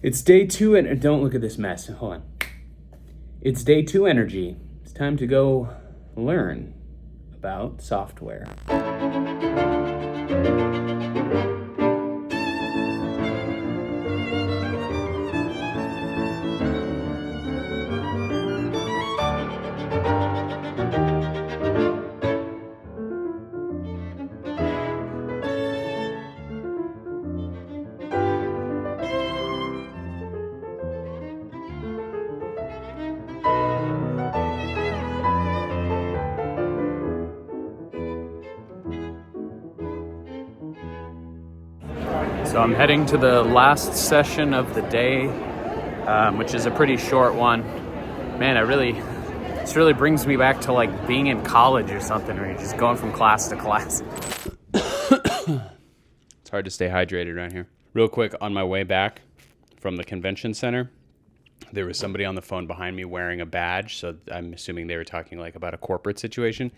It's day two, and don't look at this mess. Hold on. It's day two energy. It's time to go learn about software. So I'm heading to the last session of the day, which is a pretty short one. Man, this really brings me back to like being in college or something, where you're just going from class to class. It's hard to stay hydrated around here. Real quick, on my way back from the convention center, there was somebody on the phone behind me wearing a badge. So I'm assuming they were talking like about a corporate situation.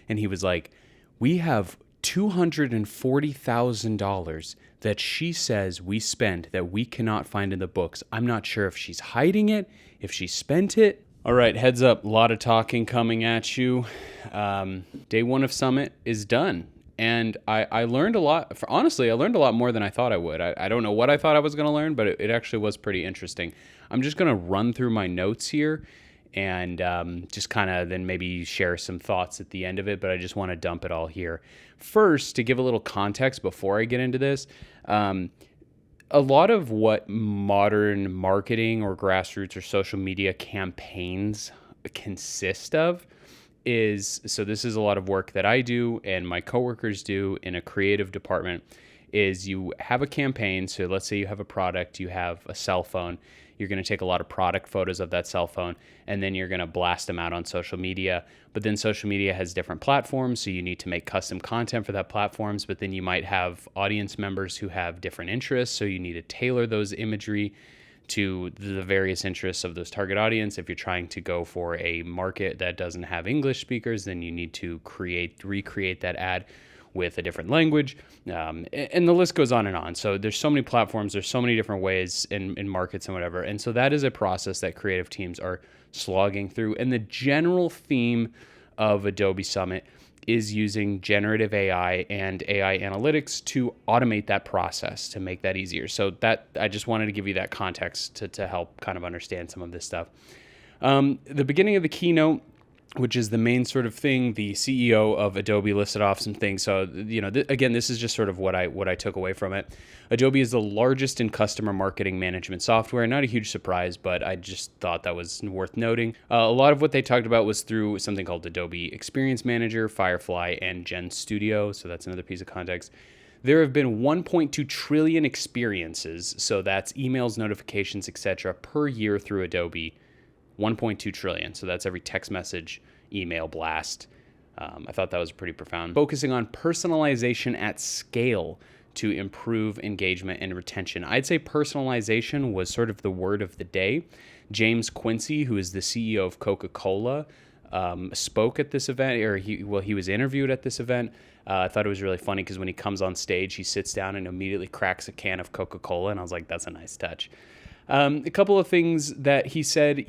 And he was like, we have $240,000 that she says we spent that we cannot find in the books. I'm not sure if she's hiding it, if she spent it. All right, heads up, a lot of talking coming at you. Day one of Summit is done. And I learned a lot. Honestly, I learned a lot more than I thought I would. I don't know what I thought I was going to learn, but it actually was pretty interesting. I'm just going to run through my notes here and just kind of then maybe share some thoughts at the end of it, but I just want to dump it all here. First, to give a little context before I get into this, a lot of what modern marketing or grassroots or social media campaigns consist of so this is a lot of work that I do and my coworkers do in a creative department, is you have a campaign. So let's say you have a product, you have a cell phone. You're going to take a lot of product photos of that cell phone, and then you're going to blast them out on social media. But then social media has different platforms, so you need to make custom content for that platforms. But then you might have audience members who have different interests, so you need to tailor those imagery to the various interests of those target audience. If you're trying to go for a market that doesn't have English speakers, then you need to recreate that ad with a different language, and the list goes on and on. So there's so many platforms, there's so many different ways in markets and whatever. And so that is a process that creative teams are slogging through. And the general theme of Adobe Summit is using generative AI and AI analytics to automate that process, to make that easier. So that I just wanted to give you that context to help kind of understand some of this stuff. The beginning of the keynote, which is the main sort of thing, the CEO of Adobe listed off some things. So, again, this is just sort of what I took away from it. Adobe is the largest in customer marketing management software. Not a huge surprise, but I just thought that was worth noting. A lot of what they talked about was through something called Adobe Experience Manager, Firefly, and Gen Studio. So that's another piece of context. There have been 1.2 trillion experiences, so that's emails, notifications, etc., per year through Adobe. 1.2 trillion. So that's every text message, email, blast. I thought that was pretty profound. Focusing on personalization at scale to improve engagement and retention. I'd say personalization was sort of the word of the day. James Quincy, who is the CEO of Coca-Cola, spoke at this event, or he was interviewed at this event. I thought it was really funny because when he comes on stage, he sits down and immediately cracks a can of Coca-Cola, and I was like, that's a nice touch. A couple of things that he said,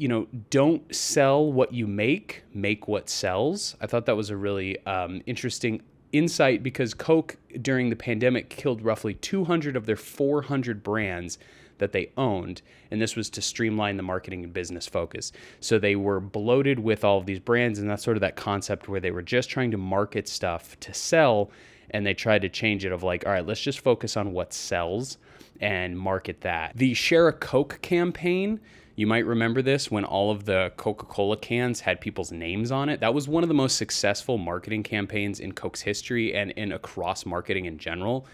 don't sell what you make what sells. I thought that was a really interesting insight, because Coke during the pandemic killed roughly 200 of their 400 brands that they owned, and this was to streamline the marketing and business focus. So they were bloated with all of these brands, and that's sort of that concept where they were just trying to market stuff to sell, and they tried to change it of like, all right, let's just focus on what sells and market that. The Share a Coke campaign, you might remember this when all of the Coca-Cola cans had people's names on it. That was one of the most successful marketing campaigns in Coke's history and in across marketing in general.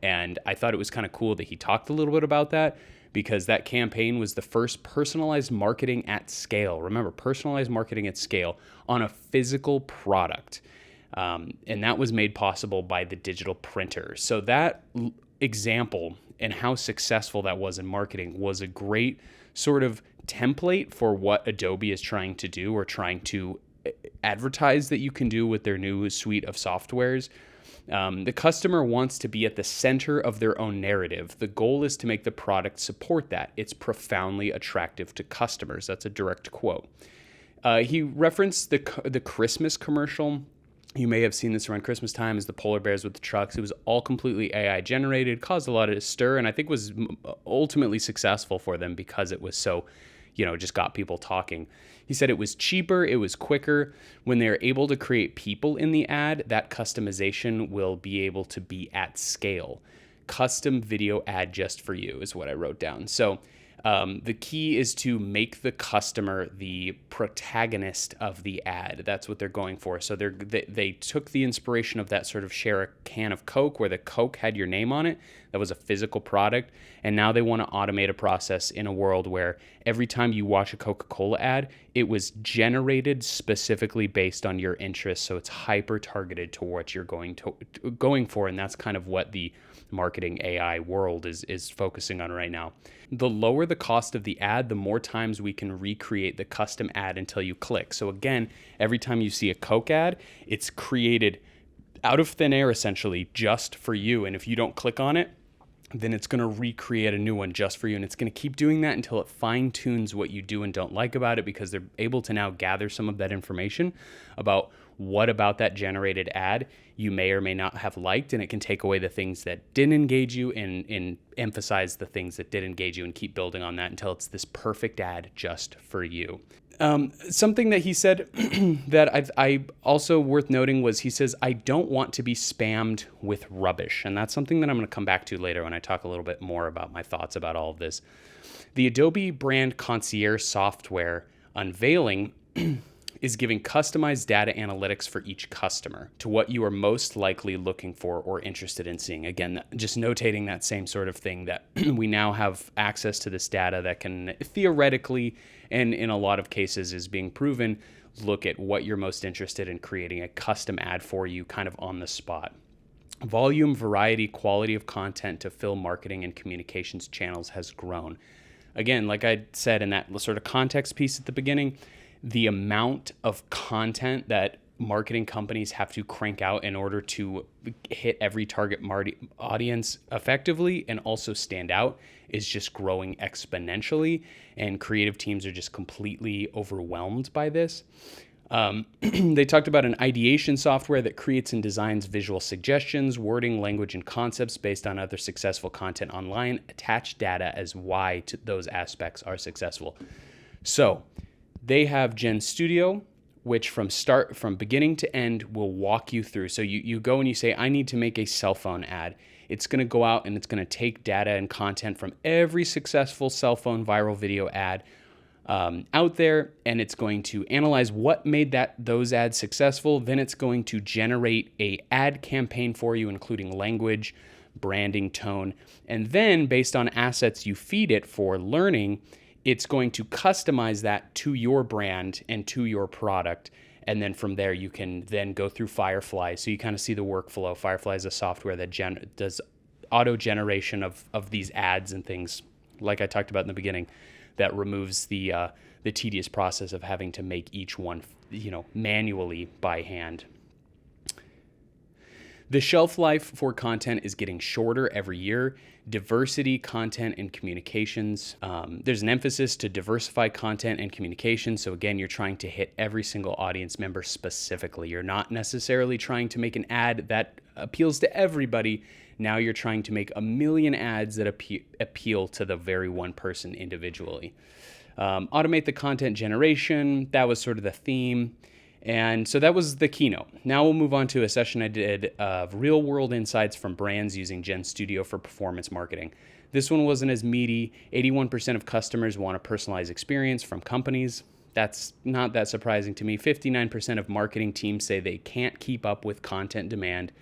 And I thought it was kind of cool that he talked a little bit about that, because that campaign was the first personalized marketing at scale. Remember, personalized marketing at scale on a physical product. And that was made possible by the digital printer. So that example and how successful that was in marketing was a great sort of template for what Adobe is trying to do, or trying to advertise that you can do with their new suite of softwares. The customer wants to be at the center of their own narrative. The goal is to make the product support that. It's profoundly attractive to customers. That's a direct quote. He referenced the Christmas commercial. You may have seen this around Christmas time, as the polar bears with the trucks. It was all completely AI generated, caused a lot of stir, and I think was ultimately successful for them because it was so, just got people talking. He said it was cheaper, it was quicker. When they're able to create people in the ad, that customization will be able to be at scale. Custom video ad just for you is what I wrote down. So the key is to make the customer the protagonist of the ad. That's what they're going for. So they took the inspiration of that sort of share a can of Coke where the Coke had your name on it. That was a physical product. And now they want to automate a process in a world where every time you watch a Coca-Cola ad, it was generated specifically based on your interests. So it's hyper targeted to what you're going for. And that's kind of what the marketing AI world is focusing on right now. The lower the cost of the ad, the more times we can recreate the custom ad until you click. So again, every time you see a Coke ad, it's created out of thin air essentially just for you. And if you don't click on it, then it's going to recreate a new one just for you. And it's going to keep doing that until it fine tunes what you do and don't like about it, because they're able to now gather some of that information about what about that generated ad you may or may not have liked, and it can take away the things that didn't engage you and emphasize the things that did engage you and keep building on that until it's this perfect ad just for you. Something that he said that I also worth noting was he says, I don't want to be spammed with rubbish. And that's something that I'm going to come back to later when I talk a little bit more about my thoughts about all of this. The Adobe Brand Concierge software unveiling is giving customized data analytics for each customer to what you are most likely looking for or interested in seeing. Again, just notating that same sort of thing, that we now have access to this data that can theoretically, and in a lot of cases is being proven, look at what you're most interested in creating a custom ad for you kind of on the spot. Volume, variety, quality of content to fill marketing and communications channels has grown. Again, like I said in that sort of context piece at the beginning, the amount of content that marketing companies have to crank out in order to hit every target audience effectively and also stand out is just growing exponentially, and creative teams are just completely overwhelmed by this. They talked about an ideation software that creates and designs visual suggestions, wording, language, and concepts based on other successful content online. Attach data as why those aspects are successful. So they have Gen Studio, which from beginning to end will walk you through. So you go and you say, I need to make a cell phone ad. It's going to go out and it's going to take data and content from every successful cell phone viral video ad out there, and it's going to analyze what made those ads successful. Then it's going to generate a ad campaign for you, including language, branding, tone, and then based on assets you feed it for learning, it's going to customize that to your brand and to your product. And then from there, you can then go through Firefly. So you kind of see the workflow. Firefly is a software that does auto generation of these ads and things, like I talked about in the beginning, that removes the tedious process of having to make each one, manually by hand. The shelf life for content is getting shorter every year. Diversity, content, and communications. There's an emphasis to diversify content and communication. So again, you're trying to hit every single audience member specifically. You're not necessarily trying to make an ad that appeals to everybody. Now you're trying to make 1 million ads that appeal to the very one person individually. Automate the content generation. That was sort of the theme. And so that was the keynote. Now we'll move on to a session I did of real world insights from brands using Gen Studio for performance marketing. This one wasn't as meaty. 81% of customers want a personalized experience from companies. That's not that surprising to me. 59% of marketing teams say they can't keep up with content demand.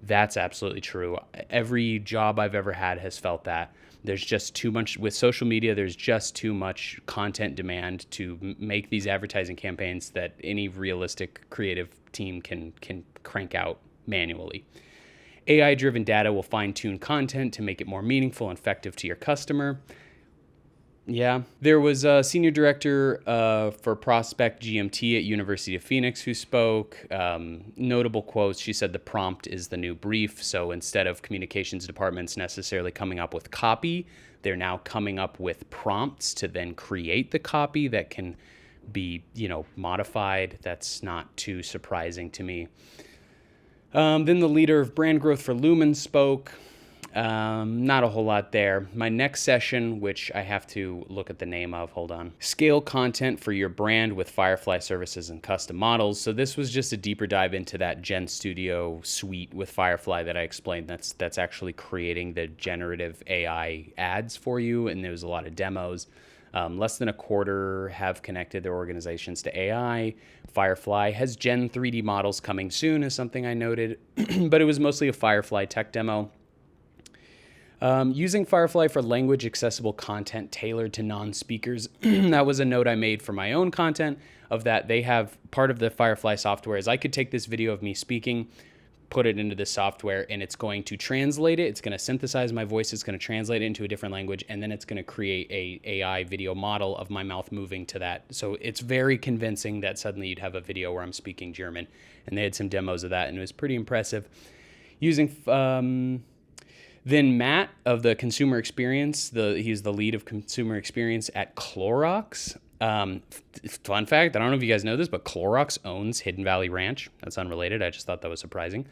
That's absolutely true. Every job I've ever had has felt that. There's just too much with social media. There's just too much content demand to make these advertising campaigns that any realistic creative team can crank out manually. AI-driven data will fine-tune content to make it more meaningful and effective to your customer. Yeah. There was a senior director for Prospect GMT at University of Phoenix who spoke. Notable quotes. She said the prompt is the new brief. So instead of communications departments necessarily coming up with copy, they're now coming up with prompts to then create the copy that can be, modified. That's not too surprising to me. Then the leader of brand growth for Lumen spoke. Not a whole lot there. My next session, which I have to look at the name of, hold on. Scale content for your brand with Firefly services and custom models. So this was just a deeper dive into that Gen Studio suite with Firefly that I explained. That's actually creating the generative AI ads for you. And there was a lot of demos. Less than a quarter have connected their organizations to AI. Firefly has Gen 3D models coming soon, is something I noted, but it was mostly a Firefly tech demo. Using Firefly for language accessible content tailored to non-speakers. That was a note I made for my own content of that. They have part of the Firefly software is I could take this video of me speaking, put it into this software, and it's going to translate it. It's going to synthesize my voice. It's going to translate it into a different language, and then it's going to create a AI video model of my mouth moving to that. So it's very convincing that suddenly you'd have a video where I'm speaking German, and they had some demos of that, and it was pretty impressive. Using then Matt of the consumer experience, he's the lead of consumer experience at Clorox. Fun fact, I don't know if you guys know this, but Clorox owns Hidden Valley Ranch. That's unrelated. I just thought that was surprising.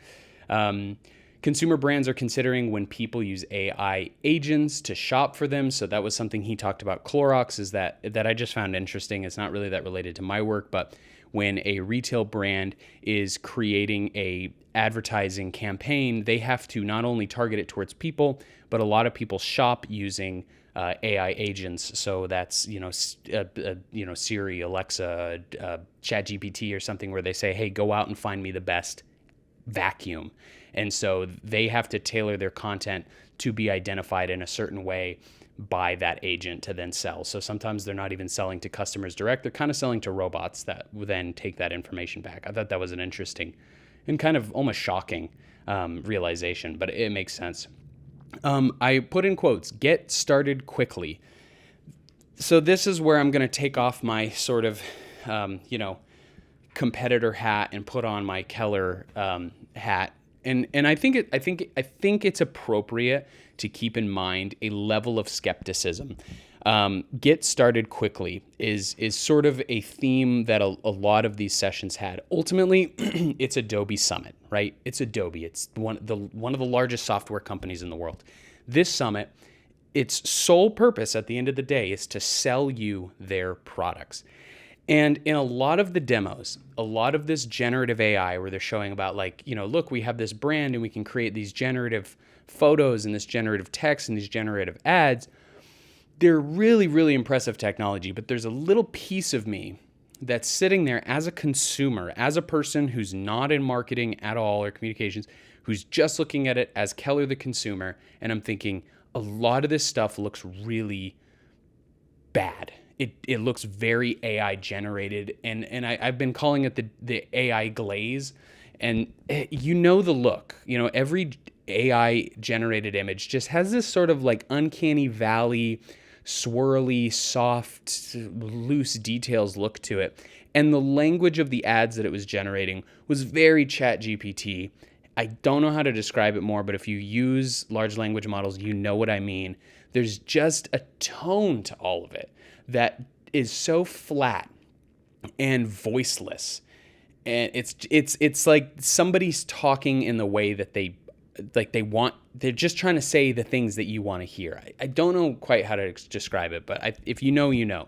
Consumer brands are considering when people use AI agents to shop for them. So that was something he talked about. Clorox is that I just found interesting. It's not really that related to my work, but when a retail brand is creating a advertising campaign, they have to not only target it towards people, but a lot of people shop using AI agents. So that's Siri, Alexa, ChatGPT, or something where they say, "Hey, go out and find me the best vacuum." And so they have to tailor their content to be identified in a certain way by that agent to then sell. So sometimes they're not even selling to customers direct. They're kind of selling to robots that will then take that information back. I thought that was an interesting and kind of almost shocking realization, but it makes sense. I put in quotes, "Get started quickly." So this is where I'm going to take off my sort of, competitor hat and put on my Keller hat. And I think it's appropriate to keep in mind a level of skepticism. Get started quickly is sort of a theme that a lot of these sessions had. Ultimately, it's Adobe Summit, right? It's Adobe. It's one of the largest software companies in the world. This summit, its sole purpose at the end of the day is to sell you their products. And in a lot of the demos, a lot of this generative AI where they're showing about look, we have this brand and we can create these generative photos and this generative text and these generative ads, they're really, really impressive technology. But there's a little piece of me that's sitting there as a consumer, as a person who's not in marketing at all or communications, who's just looking at it as Keller the consumer. And I'm thinking a lot of this stuff looks really bad. It looks very AI generated, and I've been calling it the AI glaze, and the look. Every AI generated image just has this sort of like uncanny valley, swirly, soft, loose details look to it. And the language of the ads that it was generating was very ChatGPT. I don't know how to describe it more, but if you use large language models, you know what I mean. There's just a tone to all of it that is so flat and voiceless, and it's like somebody's talking in the way that they're just trying to say the things that you want to hear. I don't know quite how to describe it, but if you know, you know.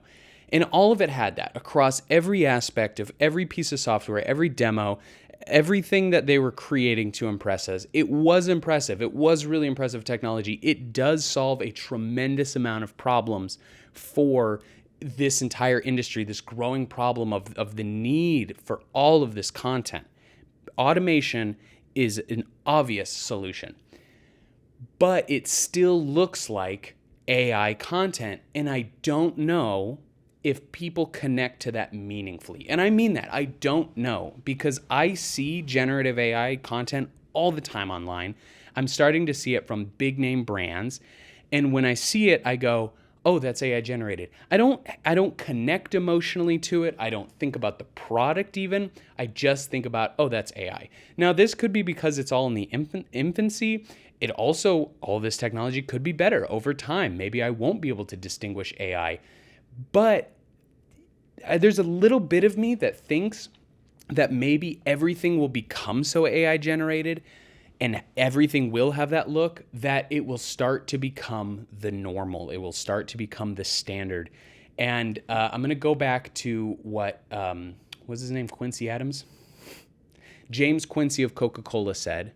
And all of it had that across every aspect of every piece of software, every demo, everything that they were creating to impress us. It was impressive. It was really impressive technology. It does solve a tremendous amount of problems for this entire industry, this growing problem of the need for all of this content. Automation is an obvious solution, but it still looks like AI content, and I don't know if people connect to that meaningfully. And I mean that. I don't know, because I see generative AI content all the time online. I'm starting to see it from big name brands. And when I see it, I go, oh, that's AI generated. I don't connect emotionally to it. I don't think about the product even. I just think about, oh, that's AI. Now, this could be because it's all in the infancy. It also, all this technology could be better over time. Maybe I won't be able to distinguish AI. But there's a little bit of me that thinks that maybe everything will become so AI generated and everything will have that look that it will start to become the normal. It will start to become the standard. And I'm going to go back to what was his name? Quincy Adams? James Quincy of Coca-Cola said,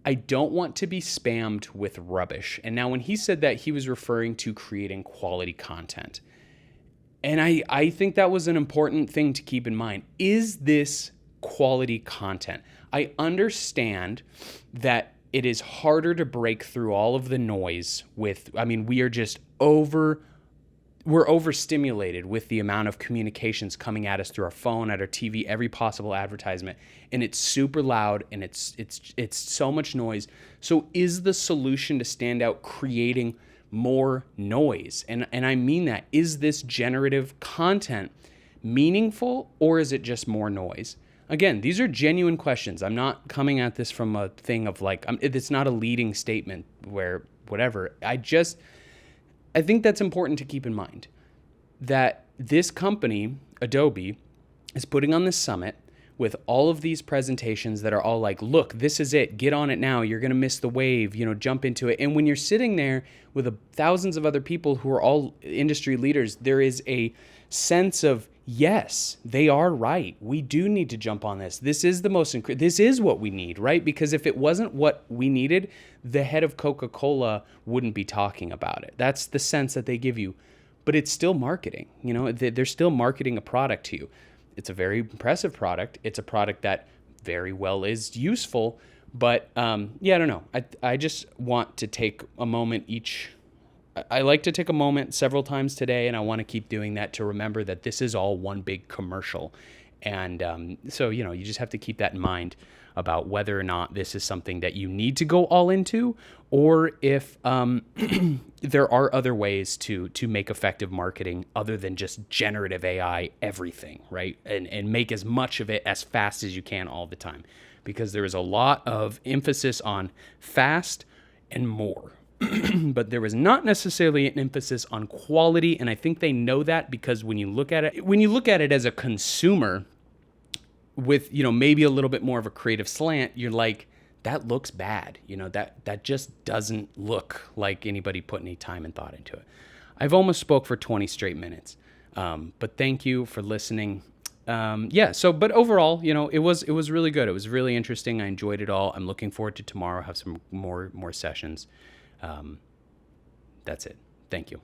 I don't want to be spammed with rubbish. And now when he said that, he was referring to creating quality content. And I think that was an important thing to keep in mind. Is this quality content? I understand that it is harder to break through all of the noise we are just we're overstimulated with the amount of communications coming at us through our phone, at our TV, every possible advertisement, and it's super loud and it's so much noise. So is the solution to stand out creating more noise? And I mean that. Is this generative content meaningful, or is it just more noise? Again, these are genuine questions. I'm not coming at this from a thing of like, it's not a leading statement where whatever. I think that's important to keep in mind, that this company, Adobe, is putting on this summit with all of these presentations that are all like, look, this is it. Get on it now. You're going to miss the wave, jump into it. And when you're sitting there with thousands of other people who are all industry leaders, there is a sense of, yes, they are right. We do need to jump on this. This is this is what we need, right? Because if it wasn't what we needed, the head of Coca-Cola wouldn't be talking about it. That's the sense that they give you. But it's still marketing. They're still marketing a product to you. It's a very impressive product. It's a product that very well is useful. But I don't know. I just want to take a moment I like to take a moment several times today, and I want to keep doing that to remember that this is all one big commercial. And so, you just have to keep that in mind about whether or not this is something that you need to go all into, or if there are other ways to make effective marketing other than just generative AI everything, right? And make as much of it as fast as you can all the time, because there is a lot of emphasis on fast and more. But there was not necessarily an emphasis on quality, and I think they know that, because when you look at it as a consumer with maybe a little bit more of a creative slant, you're like, that looks bad. That just doesn't look like anybody put any time and thought into it. I've almost spoke for 20 straight minutes, but thank you for listening. But overall, it was really good. It was really interesting. I enjoyed it all. I'm looking forward to tomorrow. Have some more sessions. That's it. Thank you.